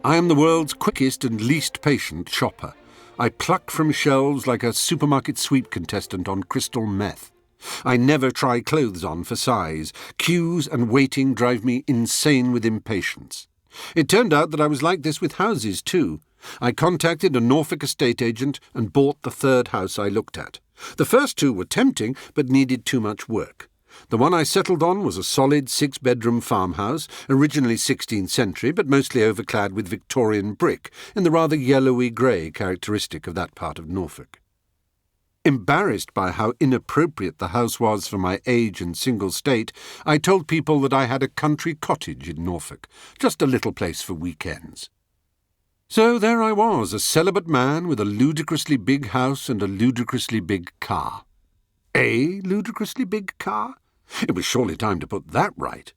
I am the world's quickest and least patient shopper. I pluck from shelves like a supermarket sweep contestant on crystal meth. I never try clothes on for size. Queues and waiting drive me insane with impatience. It turned out that I was like this with houses too. I contacted a Norfolk estate agent and bought the third house I looked at. The first two were tempting, but needed too much work. The one I settled on was a solid 6-bedroom farmhouse, originally 16th century, but mostly overclad with Victorian brick, in the rather yellowy grey characteristic of that part of Norfolk. Embarrassed by how inappropriate the house was for my age and single state, I told people that I had a country cottage in Norfolk, just a little place for weekends. So there I was, a celibate man with a ludicrously big house and a ludicrously big car. A ludicrously big car? It was surely time to put that right.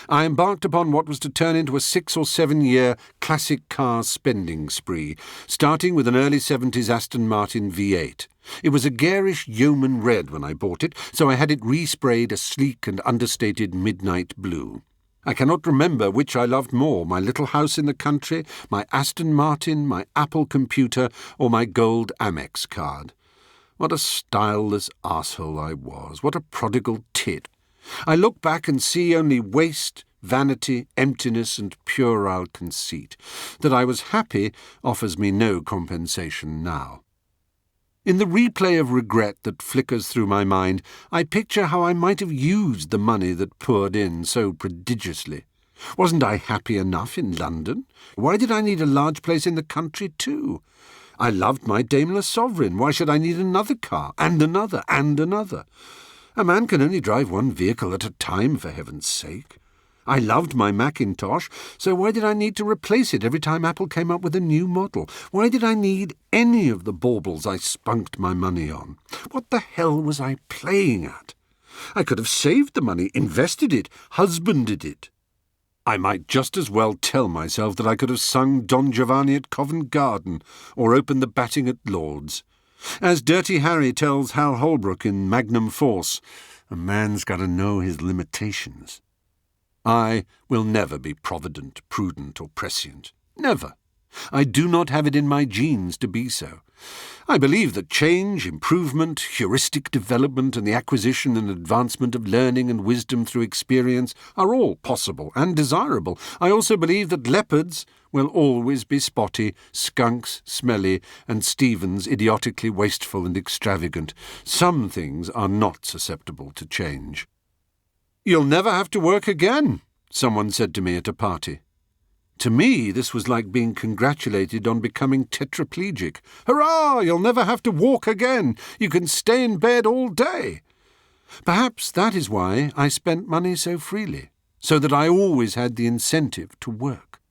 I embarked upon what was to turn into a 6 or 7 year classic car spending spree, starting with an early 70s Aston Martin V8. It was a garish yeoman red when I bought it, so I had it resprayed a sleek and understated midnight blue. I cannot remember which I loved more, my little house in the country, my Aston Martin, my Apple computer, or my gold Amex card. What a styleless arsehole I was, what a prodigal tit. I look back and see only waste, vanity, emptiness, and puerile conceit. That I was happy offers me no compensation now. In the replay of regret that flickers through my mind, I picture how I might have used the money that poured in so prodigiously. Wasn't I happy enough in London? Why did I need a large place in the country too? I loved my Daimler Sovereign. Why should I need another car, and another, and another? A man can only drive one vehicle at a time, for heaven's sake. I loved my Macintosh, so why did I need to replace it every time Apple came up with a new model? Why did I need any of the baubles I spunked my money on? What the hell was I playing at? I could have saved the money, invested it, husbanded it. I might just as well tell myself that I could have sung Don Giovanni at Covent Garden or opened the batting at Lord's. As Dirty Harry tells Hal Holbrook in Magnum Force, a man's got to know his limitations. I will never be provident, prudent, or prescient. Never. I do not have it in my genes to be so. I believe that change, improvement, heuristic development, and the acquisition and advancement of learning and wisdom through experience are all possible and desirable. I also believe that leopards will always be spotty, skunks smelly, and Stevens idiotically wasteful and extravagant. Some things are not susceptible to change. "You'll never have to work again," someone said to me at a party. To me, this was like being congratulated on becoming tetraplegic. Hurrah! You'll never have to walk again. You can stay in bed all day. Perhaps that is why I spent money so freely, so that I always had the incentive to work.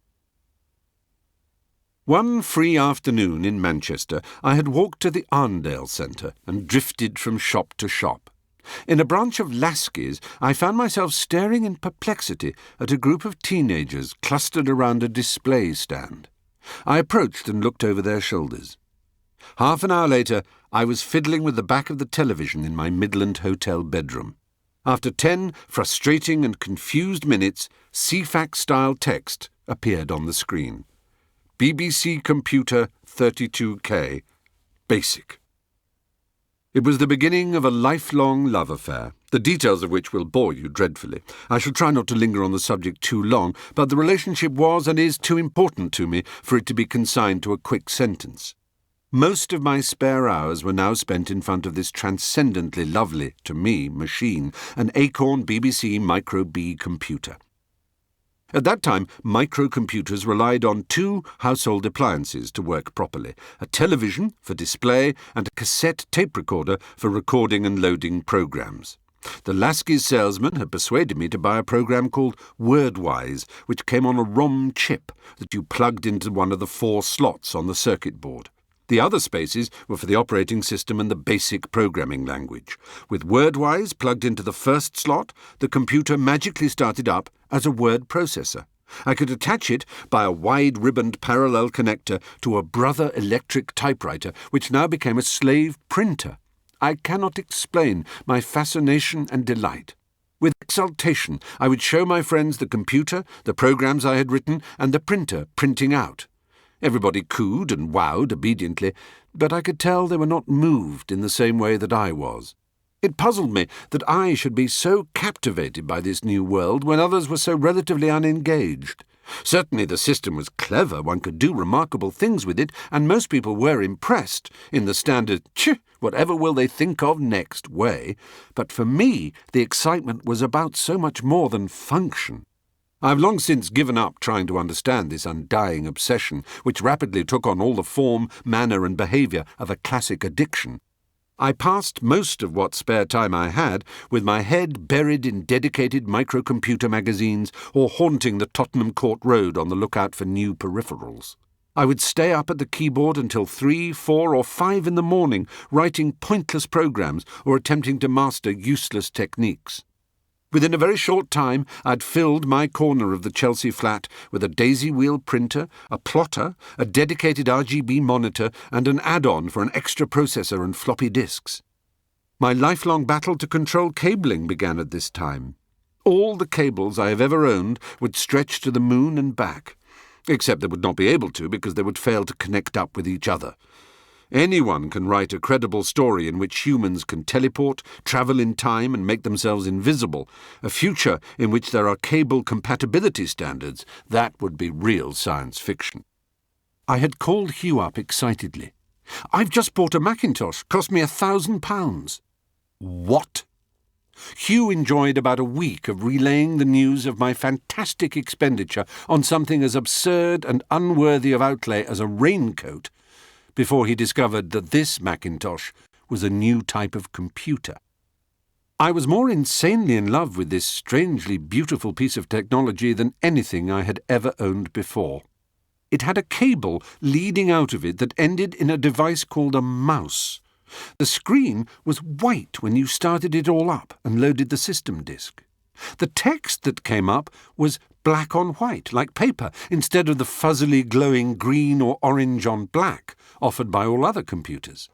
One free afternoon in Manchester, I had walked to the Arndale Centre and drifted from shop to shop. In a branch of Lasky's, I found myself staring in perplexity at a group of teenagers clustered around a display stand. I approached and looked over their shoulders. Half an hour later, I was fiddling with the back of the television in my Midland hotel bedroom. After 10 frustrating and confused minutes, CFAX-style text appeared on the screen. BBC Computer 32K. Basic. It was the beginning of a lifelong love affair, the details of which will bore you dreadfully. I shall try not to linger on the subject too long, but the relationship was and is too important to me for it to be consigned to a quick sentence. Most of my spare hours were now spent in front of this transcendently lovely, to me, machine, an Acorn BBC Micro B computer. At that time, microcomputers relied on 2 household appliances to work properly, a television for display and a cassette tape recorder for recording and loading programs. The Lasky's salesman had persuaded me to buy a program called WordWise, which came on a ROM chip that you plugged into one of the 4 slots on the circuit board. The other spaces were for the operating system and the basic programming language. With WordWise plugged into the first slot, the computer magically started up as a word processor. I could attach it by a wide-ribboned parallel connector to a Brother electric typewriter, which now became a slave printer. I cannot explain my fascination and delight. With exultation, I would show my friends the computer, the programs I had written, and the printer printing out. Everybody cooed and wowed obediently, but I could tell they were not moved in the same way that I was. It puzzled me that I should be so captivated by this new world when others were so relatively unengaged. Certainly the system was clever, one could do remarkable things with it, and most people were impressed in the standard, whatever will they think of next way. But for me, the excitement was about so much more than function. I've long since given up trying to understand this undying obsession, which rapidly took on all the form, manner, and behaviour of a classic addiction. I passed most of what spare time I had with my head buried in dedicated microcomputer magazines or haunting the Tottenham Court Road on the lookout for new peripherals. I would stay up at the keyboard until 3, 4, or 5 in the morning, writing pointless programs or attempting to master useless techniques. Within a very short time, I'd filled my corner of the Chelsea flat with a daisy wheel printer, a plotter, a dedicated RGB monitor, and an add-on for an extra processor and floppy disks. My lifelong battle to control cabling began at this time. All the cables I have ever owned would stretch to the moon and back, except they would not be able to because they would fail to connect up with each other. Anyone can write a credible story in which humans can teleport, travel in time, and make themselves invisible. A future in which there are cable compatibility standards, that would be real science fiction. I had called Hugh up excitedly. "I've just bought a Macintosh. Cost me £1,000. "What?" Hugh enjoyed about a week of relaying the news of my fantastic expenditure on something as absurd and unworthy of outlay as a raincoat, before he discovered that this Macintosh was a new type of computer. I was more insanely in love with this strangely beautiful piece of technology than anything I had ever owned before. It had a cable leading out of it that ended in a device called a mouse. The screen was white when you started it all up and loaded the system disk. The text that came up was black on white, like paper, instead of the fuzzily glowing green or orange on black offered by all other computers.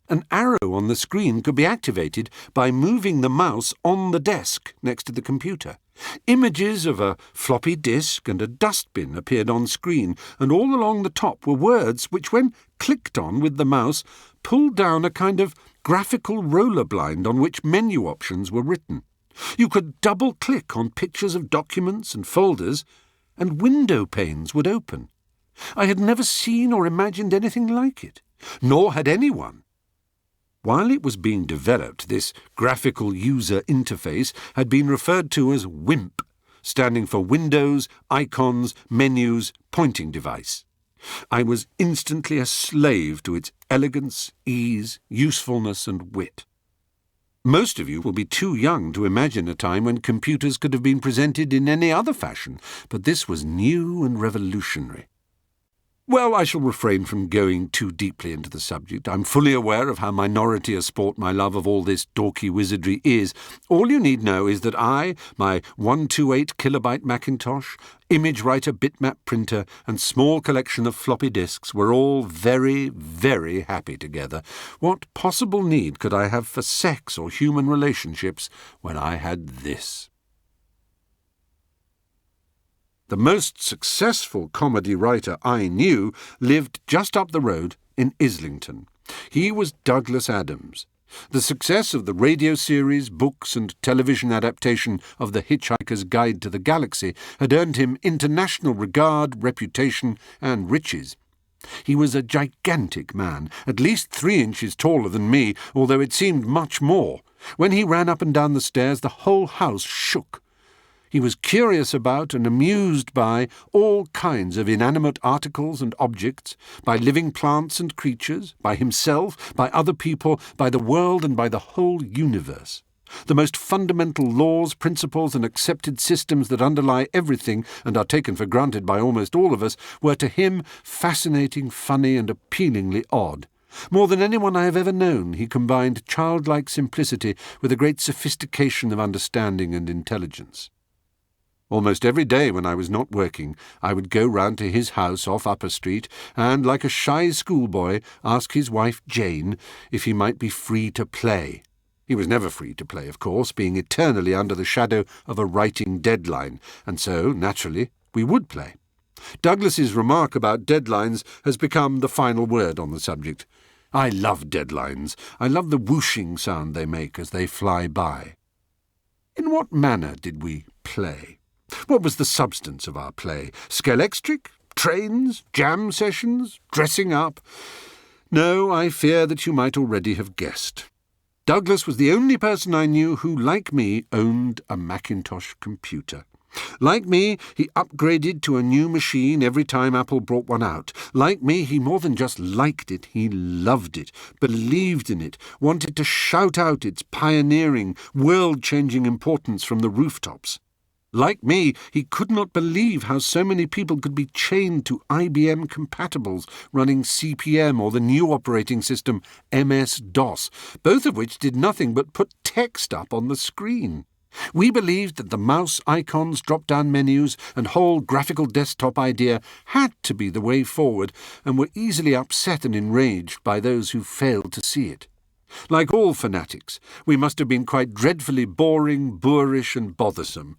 An arrow on the screen could be activated by moving the mouse on the desk next to the computer. Images of a floppy disk and a dustbin appeared on screen, and all along the top were words which, when clicked on with the mouse, pulled down a kind of graphical roller blind on which menu options were written. You could double-click on pictures of documents and folders, and window panes would open. I had never seen or imagined anything like it, nor had anyone. While it was being developed, this graphical user interface had been referred to as WIMP, standing for Windows, Icons, Menus, Pointing Device. I was instantly a slave to its elegance, ease, usefulness, and wit. Most of you will be too young to imagine a time when computers could have been presented in any other fashion, but this was new and revolutionary. Well, I shall refrain from going too deeply into the subject. I'm fully aware of how minority a sport my love of all this dorky wizardry is. All you need know is that I, my 128 kilobyte Macintosh, image writer bitmap printer, and small collection of floppy disks were all very, very happy together. What possible need could I have for sex or human relationships when I had this? The most successful comedy writer I knew lived just up the road in Islington. He was Douglas Adams. The success of the radio series, books, and television adaptation of The Hitchhiker's Guide to the Galaxy had earned him international regard, reputation, and riches. He was a gigantic man, at least 3 inches taller than me, although it seemed much more. When he ran up and down the stairs, the whole house shook. He was curious about and amused by all kinds of inanimate articles and objects, by living plants and creatures, by himself, by other people, by the world, and by the whole universe. The most fundamental laws, principles, and accepted systems that underlie everything and are taken for granted by almost all of us were to him fascinating, funny, and appealingly odd. More than anyone I have ever known, he combined childlike simplicity with a great sophistication of understanding and intelligence. Almost every day when I was not working, I would go round to his house off Upper Street and, like a shy schoolboy, ask his wife Jane if he might be free to play. He was never free to play, of course, being eternally under the shadow of a writing deadline, and so, naturally, we would play. Douglas's remark about deadlines has become the final word on the subject. I love deadlines. I love the whooshing sound they make as they fly by. In what manner did we play? What was the substance of our play? Scalextric? Trains? Jam sessions? Dressing up? No, I fear that you might already have guessed. Douglas was the only person I knew who, like me, owned a Macintosh computer. Like me, he upgraded to a new machine every time Apple brought one out. Like me, he more than just liked it, he loved it, believed in it, wanted to shout out its pioneering, world-changing importance from the rooftops. Like me, he could not believe how so many people could be chained to IBM compatibles running CP/M or the new operating system MS-DOS, both of which did nothing but put text up on the screen. We believed that the mouse icons, drop-down menus, and whole graphical desktop idea had to be the way forward, and were easily upset and enraged by those who failed to see it. Like all fanatics, we must have been quite dreadfully boring, boorish, and bothersome.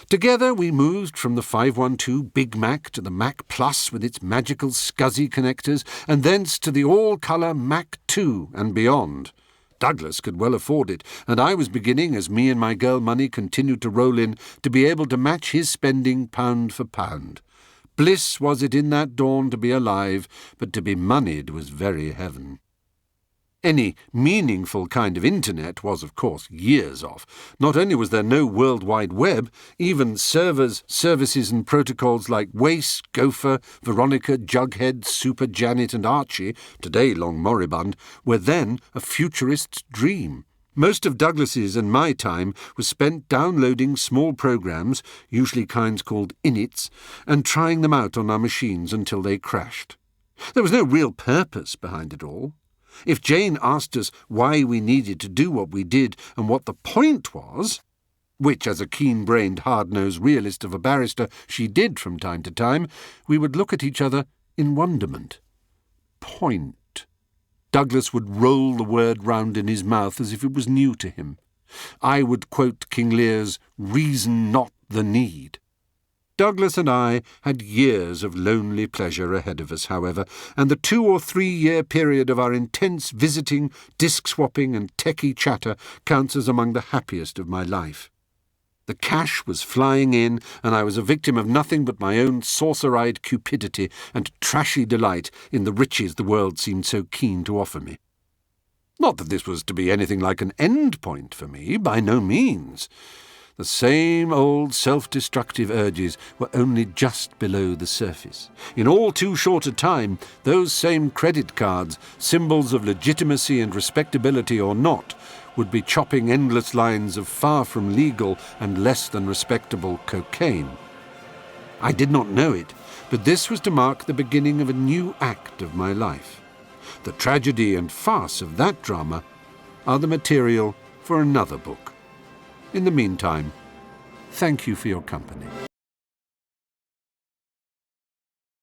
Together we moved from the 512 Big Mac to the Mac Plus with its magical SCSI connectors, and thence to the all-colour Mac 2 and beyond. Douglas could well afford it, and I was beginning, as me and my girl money continued to roll in, to be able to match his spending pound for pound. Bliss was it in that dawn to be alive, but to be moneyed was very heaven. Any meaningful kind of internet was, of course, years off. Not only was there no World Wide Web, even servers, services and protocols like Wace, Gopher, Veronica, Jughead, Super Janet and Archie, today long moribund, were then a futurist's dream. Most of Douglas's and my time was spent downloading small programs, usually kinds called inits, and trying them out on our machines until they crashed. There was no real purpose behind it all. If Jane asked us why we needed to do what we did and what the point was, which as a keen-brained, hard-nosed realist of a barrister she did from time to time, we would look at each other in wonderment. Point. Douglas would roll the word round in his mouth as if it was new to him. I would quote King Lear's "reason not the need." Douglas and I had years of lonely pleasure ahead of us, however, and the 2 or 3 year period of our intense visiting, disc-swapping and techie chatter counts as among the happiest of my life. The cash was flying in, and I was a victim of nothing but my own saucer-eyed cupidity and trashy delight in the riches the world seemed so keen to offer me. Not that this was to be anything like an end point for me, by no means. The same old self-destructive urges were only just below the surface. In all too short a time, those same credit cards, symbols of legitimacy and respectability or not, would be chopping endless lines of far from legal and less than respectable cocaine. I did not know it, but this was to mark the beginning of a new act of my life. The tragedy and farce of that drama are the material for another book. In the meantime, thank you for your company.